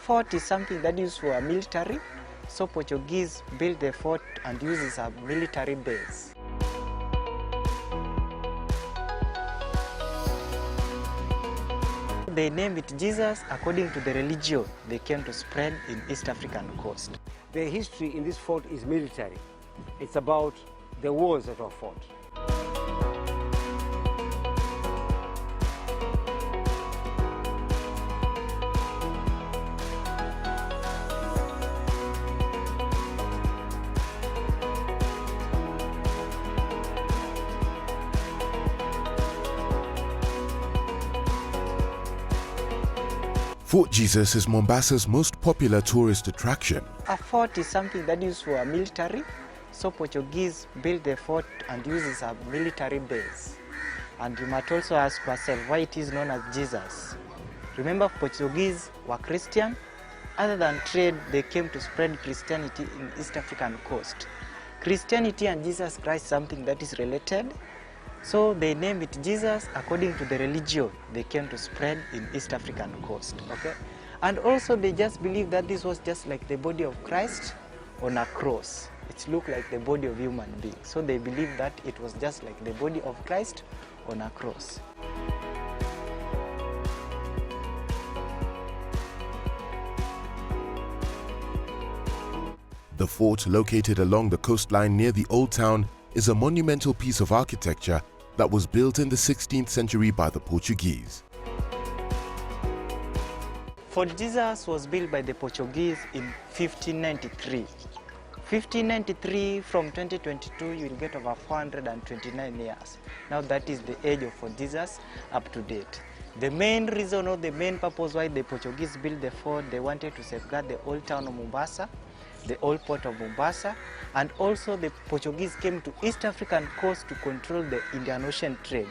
fort is something that is for a military, so Portuguese built the fort and uses a military base. They named it Jesus according to the religion they came to spread in East African coast. The history in this fort is military. It's about the wars that were fought. Fort Jesus is Mombasa's most popular tourist attraction. A fort is something that is for a military, so Portuguese built the fort and uses a military base. And you might also ask yourself why it is known as Jesus. Remember, Portuguese were Christian. Other than trade, they came to spread Christianity in East African coast. Christianity and Jesus Christ, something that is related. So they named it Jesus according to the religion they came to spread in East African coast. Okay? And also they just believed that this was just like the body of Christ on a cross. It looked like the body of human being. So they believed that it was just like the body of Christ on a cross. The fort, located along the coastline near the Old Town, is a monumental piece of architecture that was built in the 16th century by the Portuguese. Fort Jesus was built by the Portuguese in 1593. 1593, from 2022, you will get over 429 years. Now that is the age of Fort Jesus up to date. The main reason or the main purpose why the Portuguese built the fort, they wanted to safeguard the old town of Mombasa, the old port of Mombasa, and also the Portuguese came to East African coast to control the Indian Ocean trade.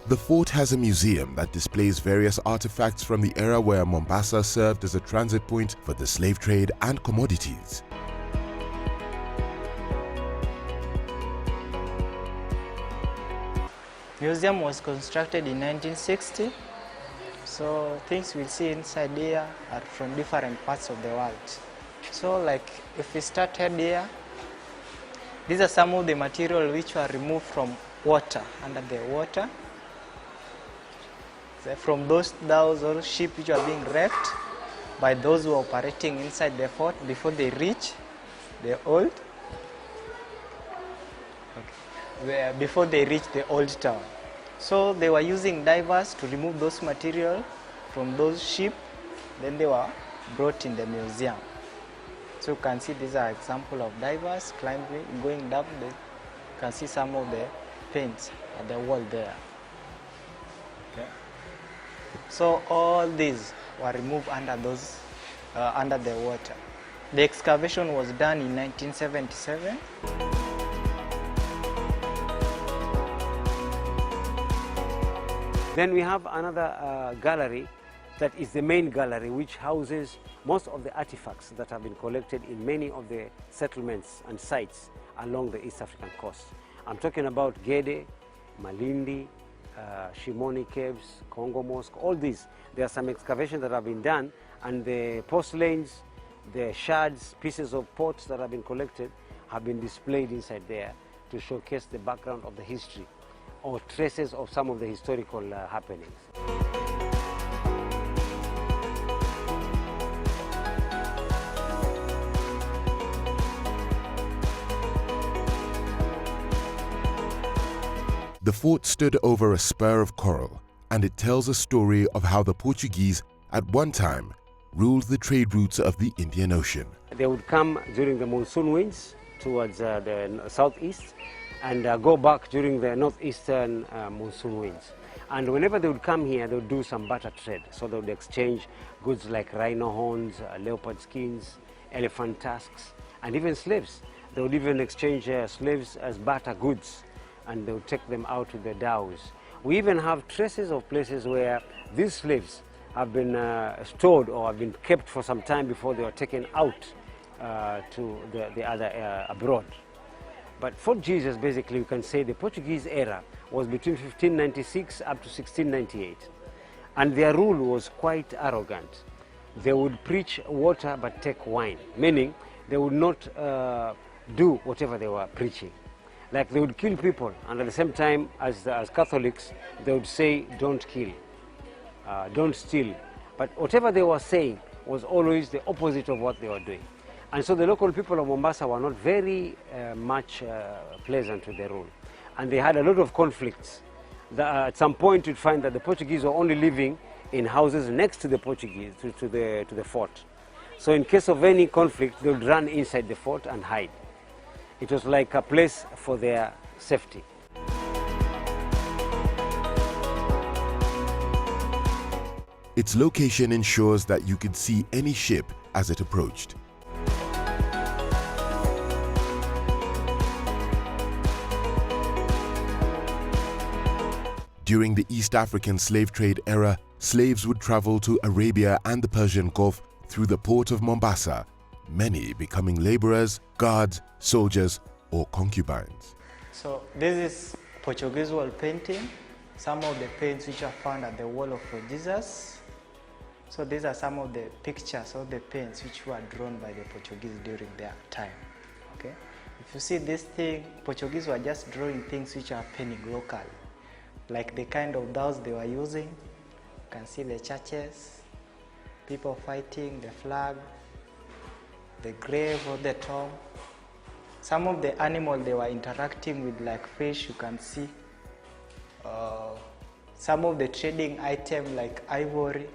The fort has a museum that displays various artifacts from the era where Mombasa served as a transit point for the slave trade and commodities. Museum was constructed in 1960. So things we'll see inside here are from different parts of the world. So like if we started here, these are some of the material which were removed from water, under the water. So from those dhows or ships which are being wrecked by those who are operating inside the fort before they reach the old, before they reach the old town. So they were using divers to remove those material from those ships. Then they were brought in the museum. So you can see these are example of divers climbing, going down. You can see some of the paints at the wall there. Okay. So all these were removed under those under the water. The excavation was done in 1977. Then we have another gallery that is the main gallery, which houses most of the artifacts that have been collected in many of the settlements and sites along the East African coast. I'm talking about Gede, Malindi, Shimoni Caves, Congo Mosque, all these. There are some excavations that have been done, and the porcelains, the shards, pieces of pots that have been collected have been displayed inside there to showcase the background of the history or traces of some of the historical happenings. The fort stood over a spur of coral, and it tells a story of how the Portuguese at one time ruled the trade routes of the Indian Ocean. They would come during the monsoon winds towards the southeast, and go back during the northeastern monsoon winds. And whenever they would come here, they would do some barter trade. So they would exchange goods like rhino horns, leopard skins, elephant tusks, and even slaves. They would even exchange slaves as barter goods, and they would take them out to the dhows. We even have traces of places where these slaves have been stored or have been kept for some time before they were taken out to the other abroad. But Fort Jesus, basically, you can say the Portuguese era was between 1596 up to 1698. And their rule was quite arrogant. They would preach water but take wine, meaning they would not do whatever they were preaching. Like they would kill people, and at the same time, as Catholics, they would say, don't kill, don't steal. But whatever they were saying was always the opposite of what they were doing. And so the local people of Mombasa were not very much pleasant with the rule. And they had a lot of conflicts. At some point you'd find that the Portuguese were only living in houses next to the Portuguese, to the fort. So in case of any conflict, they would run inside the fort and hide. It was like a place for their safety. Its location ensures that you could see any ship as it approached. During the East African slave trade era, slaves would travel to Arabia and the Persian Gulf through the port of Mombasa, many becoming laborers, guards, soldiers, or concubines. So this is Portuguese wall painting. Some of the paints which are found at the wall of Fort Jesus. So these are some of the pictures of the paints which were drawn by the Portuguese during their time. Okay? If you see this thing, Portuguese were just drawing things which are happening locally. Like the kind of dolls they were using. You can see the churches, people fighting, the flag, the grave or the tomb. Some of the animals they were interacting with, like fish, you can see. Some of the trading items like ivory.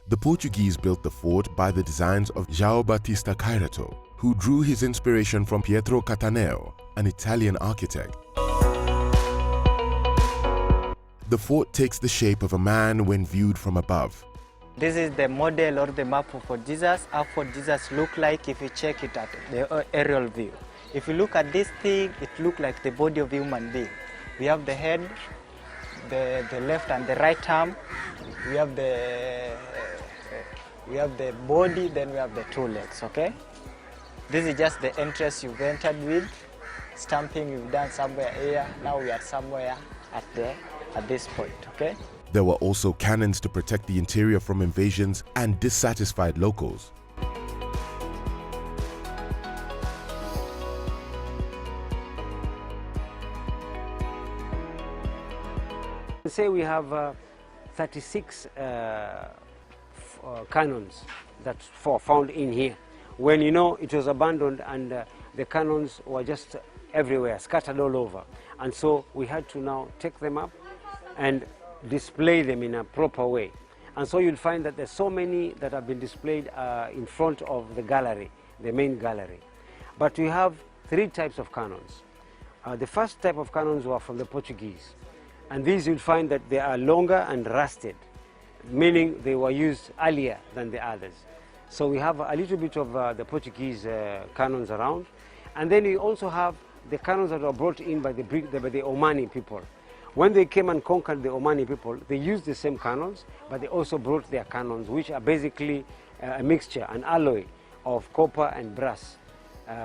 The Portuguese built the fort by the designs of João Batista Cairato, who drew his inspiration from Pietro Cattaneo, an Italian architect. The fort takes the shape of a man when viewed from above. This is the model or the map of Fort Jesus, how Fort Jesus look like if you check it at the aerial view. If you look at this thing, it looks like the body of a human being. We have the head, the left and the right arm. We have the body, then we have the two legs, okay? This is just the entrance you've entered with. Stamping you've done somewhere here. Now we are somewhere at this point, okay? There were also cannons to protect the interior from invasions and dissatisfied locals. Say we have 36 cannons that found in here. When it was abandoned and the cannons were just everywhere, scattered all over. And so we had to now take them up and display them in a proper way. And so you'll find that there's so many that have been displayed in front of the gallery, the main gallery. But we have three types of cannons. The first type of cannons were from the Portuguese. And these you'll find that they are longer and rusted, meaning they were used earlier than the others. So we have a little bit of the Portuguese cannons around. And then we also have the cannons that were brought in by the Omani people. When they came and conquered the Omani people, they used the same cannons, but they also brought their cannons, which are basically a mixture, an alloy of copper and brass,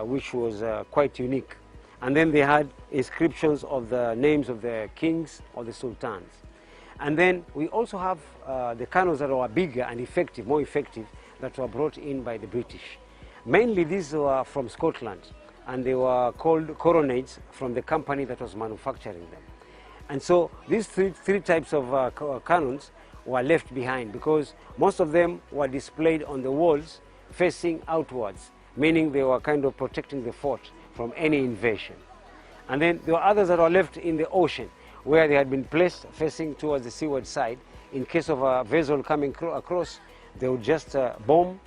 which was quite unique. And then they had inscriptions of the names of the kings or the sultans. And then we also have the cannons that were bigger and effective, more effective, that were brought in by the British. Mainly these were from Scotland, and they were called coronades from the company that was manufacturing them. And so these three types of cannons were left behind because most of them were displayed on the walls facing outwards, meaning they were kind of protecting the fort from any invasion. And then there were others that were left in the ocean where they had been placed facing towards the seaward side. In case of a vessel coming across, they would just bomb,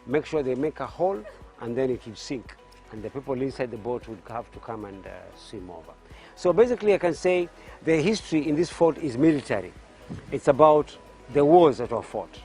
make sure they make a hole, and then it would sink. And the people inside the boat would have to come and swim over. So basically I can say the history in this fort is military. It's about the wars that were fought.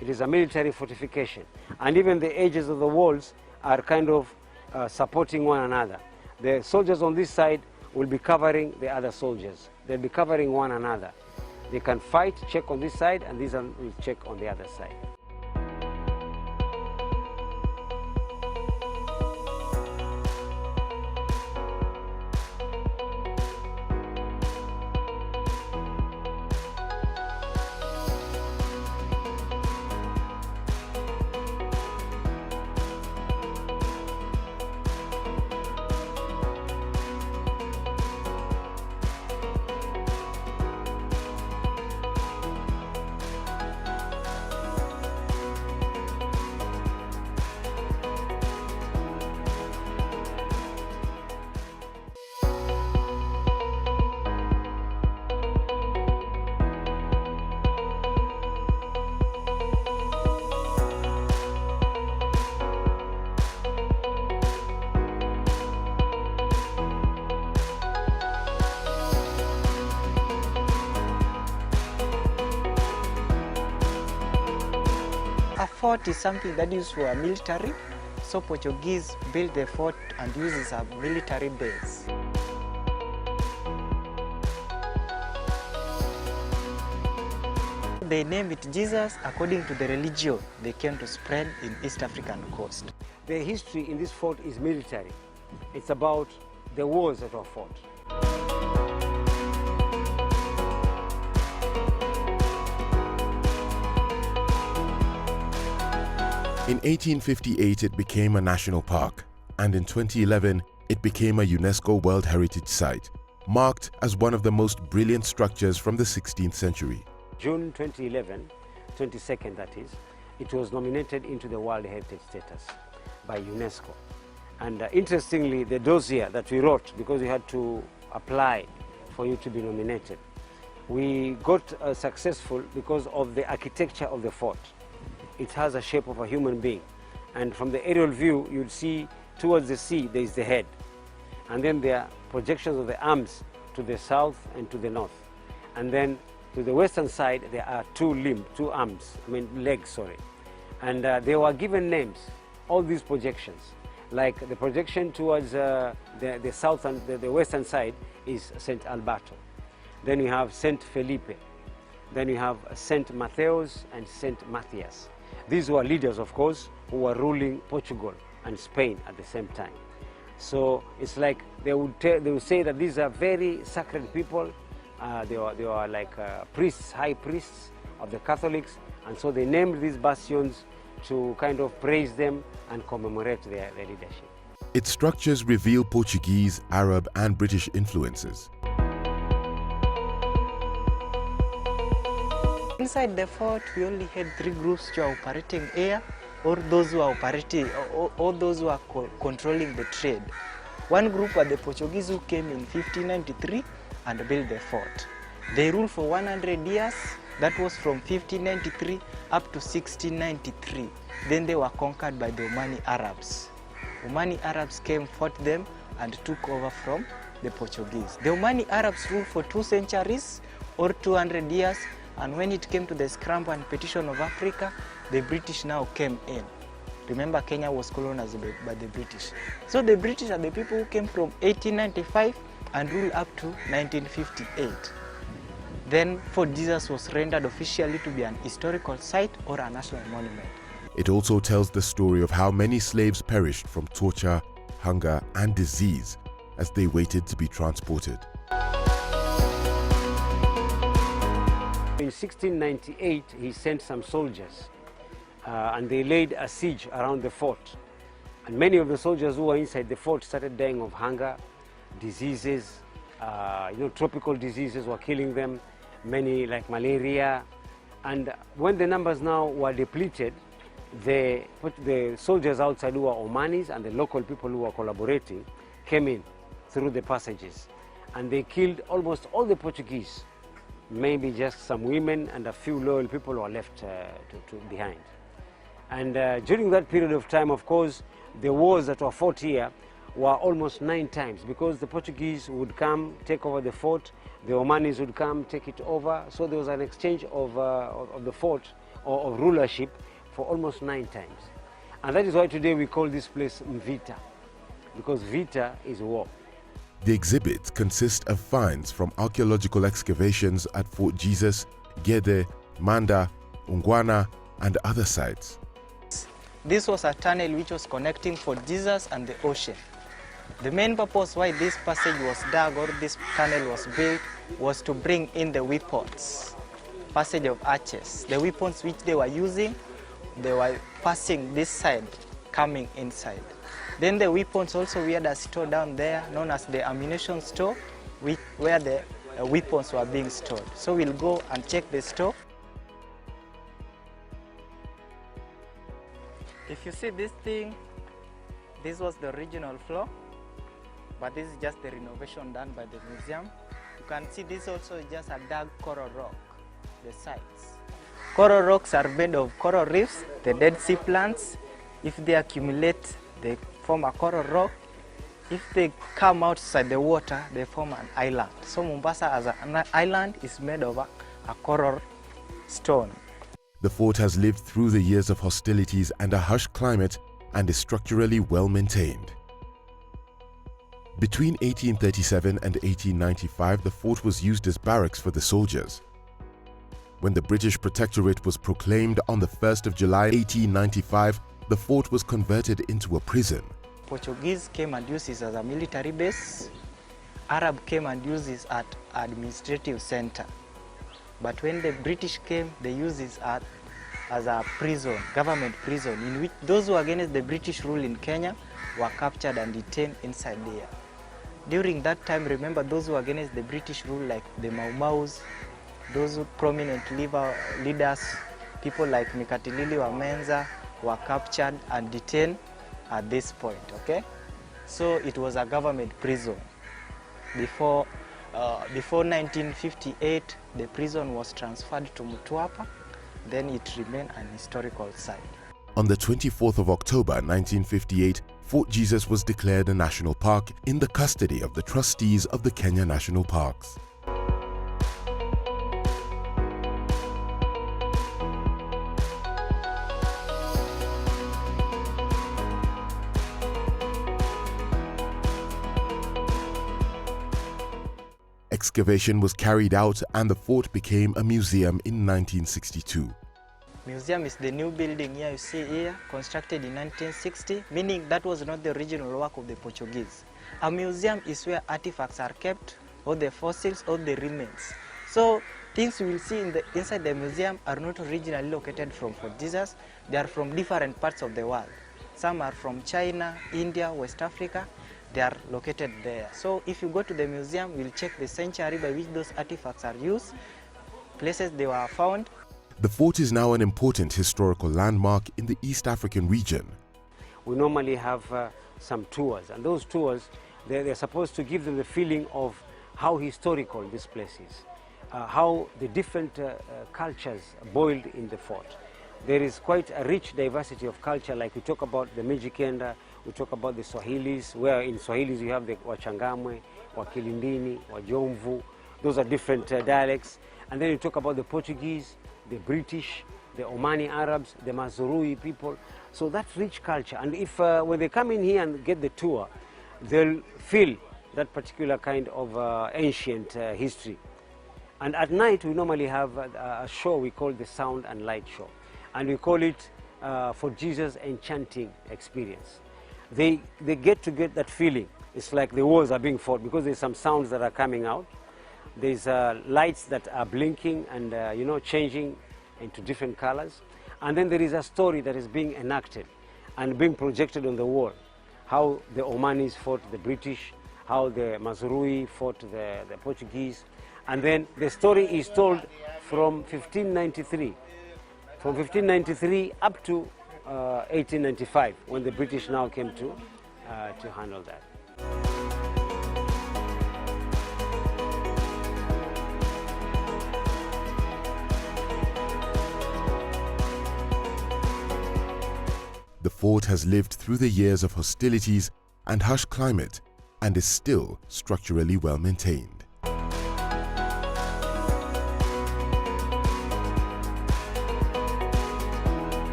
It is a military fortification. And even the edges of the walls are kind of supporting one another. The soldiers on this side will be covering the other soldiers. They'll be covering one another. They can fight, check on this side, and these will check on the other side. fort is something that is for military, so Portuguese built the fort and used it as a military base. They named it Jesus according to the religion they came to spread in East African coast. The history in this fort is military. It's about the wars that were fought. In 1858, it became a national park, and in 2011, it became a UNESCO World Heritage Site, marked as one of the most brilliant structures from the 16th century. June 2011, 22nd that is, it was nominated into the World Heritage status by UNESCO. And interestingly, the dossier that we wrote, because we had to apply for you to be nominated, we got successful because of the architecture of the fort. It has a shape of a human being, and from the aerial view you'll see towards the sea there is the head, and then there are projections of the arms to the south and to the north, and then to the western side there are legs, and they were given names, all these projections. Like the projection towards the south and the western side is St. Alberto. Then you have St. Felipe. Then you have St. Mateus and St. Matthias. These were leaders, of course, who were ruling Portugal and Spain at the same time. So it's like they would say that these are very sacred people. They were like priests, high priests of the Catholics, and so they named these bastions to kind of praise them and commemorate their leadership. Its structures reveal Portuguese, Arab, and British influences. Inside the fort, we only had 3 groups who are operating air, or those who are operating, or those who are controlling the trade. One group were the Portuguese who came in 1593 and built the fort. They ruled for 100 years. That was from 1593 up to 1693. Then they were conquered by the Omani Arabs. Omani Arabs came, fought them, and took over from the Portuguese. The Omani Arabs ruled for 2 centuries or 200 years, and when it came to the scramble and petition of Africa, the British now came in. Remember, Kenya was colonized by the British. So the British are the people who came from 1895 and ruled up to 1958. Then Fort Jesus was rendered officially to be an historical site or a national monument. It also tells the story of how many slaves perished from torture, hunger, and disease as they waited to be transported. In 1698, he sent some soldiers and they laid a siege around the fort. And many of the soldiers who were inside the fort started dying of hunger, diseases, tropical diseases were killing them, many like malaria. And when the numbers now were depleted, the soldiers outside who were Omanis and the local people who were collaborating came in through the passages. And they killed almost all the Portuguese. Maybe just some women and a few loyal people were left behind. And during that period of time, of course, the wars that were fought here were almost 9 times, because the Portuguese would come, take over the fort, the Omanis would come, take it over. So there was an exchange of the fort or of rulership for almost 9 times. And that is why today we call this place Mvita, because Vita is war. The exhibit consists of finds from archaeological excavations at Fort Jesus, Gede, Manda, Ungwana, and other sites. This was a tunnel which was connecting Fort Jesus and the ocean. The main purpose why this passage was dug or this tunnel was built was to bring in the weapons, passage of archers. The weapons which they were using, they were passing this side, coming inside. Then the weapons also, we had a store down there known as the ammunition store, where the weapons were being stored. So we'll go and check the store. If you see this thing, this was the original floor, but this is just the renovation done by the museum. You can see this also is just a dark coral rock, the sides. Coral rocks are made of coral reefs, the Dead Sea plants. If they accumulate, they form a coral rock. If they come outside the water, they form an island. So Mombasa as an island is made of a coral stone. The fort has lived through the years of hostilities and a harsh climate and is structurally well maintained. Between 1837 and 1895, the fort was used as barracks for the soldiers. When the British Protectorate was proclaimed on the 1st of July 1895, the fort was converted into a prison. Portuguese came and used it as a military base. Arab came and used it as administrative center. But when the British came, they used it as a prison, government prison, in which those who were against the British rule in Kenya were captured and detained inside there. During that time, remember, those who were against the British rule, like the Mau Maus, those who prominent leaders, people like Mikatilili Wamenza, were captured and detained at this point, okay? So it was a government prison. Before 1958, the prison was transferred to Mtwapa, then it remained an historical site. On the 24th of October 1958, Fort Jesus was declared a national park in the custody of the trustees of the Kenya National Parks. Excavation was carried out and the fort became a museum in 1962. Museum is the new building here you see here, constructed in 1960, meaning that was not the original work of the Portuguese. A museum is where artifacts are kept, or the fossils, or the remains. So things you will see inside the museum are not originally located from Fort Jesus, they are from different parts of the world. Some are from China, India, West Africa. They are located there. So if you go to the museum, we'll check the century by which those artifacts are used, places they were found. The fort is now an important historical landmark in the East African region. We normally have some tours, and those tours, they're supposed to give them the feeling of how historical this place is, how the different cultures boiled in the fort. There is quite a rich diversity of culture, like we talk about the Mijikenda, we talk about the Swahilis, where in Swahilis you have the Wachangamwe, Wakilindini, Wajomvu, those are different dialects. And then you talk about the Portuguese, the British, the Omani Arabs, the Mazurui people. So that's rich culture. And if when they come in here and get the tour, they'll feel that particular kind of ancient history. And at night we normally have a show we call the Sound and Light Show. And we call it For Jesus Enchanting Experience. They get that feeling. It's like the wars are being fought because there's some sounds that are coming out. There's lights that are blinking and changing into different colors. And then there is a story that is being enacted and being projected on the wall. How the Omanis fought the British, how the Mazurui fought the Portuguese. And then the story is told from 1593. From 1593 up to 1895, when the British now came to handle that. The fort has lived through the years of hostilities and harsh climate and is still structurally well maintained.